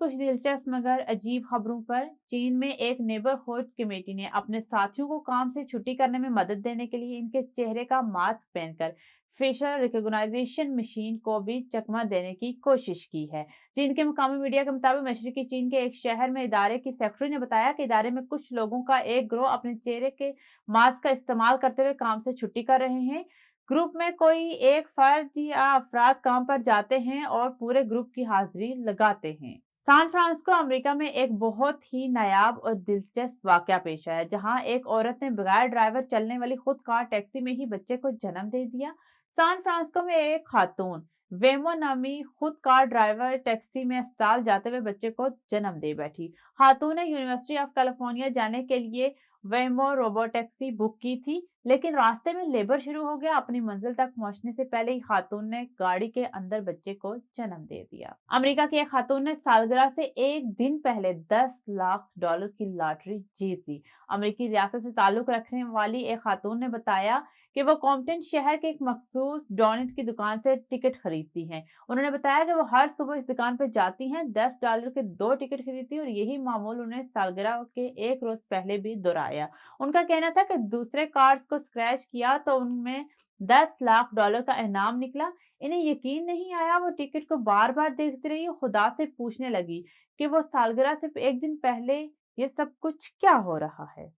कुछ दिलचस्प मगर अजीब खबरों पर। चीन में एक नेबरहुड कमेटी ने अपने साथियों को काम से छुट्टी करने में मदद देने के लिए इनके चेहरे का मास्क पहनकर फेशियल रिकॉग्निशन मशीन को भी चकमा देने की कोशिश की है। चीन के मुकामी मीडिया के मुताबिक मशरकी चीन के एक शहर में इदारे की सेक्रेटरी ने बताया कि इदारे में कुछ लोगों का एक ग्रोह अपने चेहरे के मास्क का इस्तेमाल करते हुए काम से छुट्टी कर रहे हैं। ग्रुप में कोई एक फर्द या अफराद काम पर जाते हैं और पूरे ग्रुप की हाजिरी लगाते हैं। सैन फ्रांसिस्को अमेरिका में एक बहुत ही नायाब और दिलचस्प वाकया पेश आया, जहां एक औरत ने बगैर ड्राइवर चलने वाली खुद कार टैक्सी में ही बच्चे को जन्म दे दिया। सैन फ्रांसिस्को में एक खातून वेमो नामी खुद कार ड्राइवर टैक्सी में अस्पताल जाते हुए बच्चे को जन्म दे बैठी। खातून ने यूनिवर्सिटी ऑफ कैलिफोर्निया जाने के लिए वेमो रोबोटैक्सी बुक की थी, लेकिन रास्ते में लेबर शुरू हो गया। अपनी मंजिल तक पहुंचने से पहले ही खातून ने गाड़ी के अंदर बच्चे को जन्म दे दिया। अमेरिका की एक खातून ने सालगिरह से एक दिन पहले $10 लाख की लॉटरी जीत ली। अमेरिकी रियासत से ताल्लुक रखने वाली एक खातून ने बताया कि वो कॉम्पटन शहर के एक मखसूस डोनट की दुकान से टिकट खरीदती हैं। उन्होंने बताया कि वो हर सुबह इस दुकान पर जाती हैं, $10 के 2 टिकट खरीदती और यही मामूल उन्हें सालगिरह के एक रोज पहले भी दोहराया। उनका कहना था कि दूसरे कार्ड्स को स्क्रैच किया तो उनमें $10 लाख का इनाम निकला। इन्हें यकीन नहीं आया, वो टिकट को बार बार देखती रही और खुदा से पूछने लगी कि वो सालगिरह से एक दिन पहले ये सब कुछ क्या हो रहा है।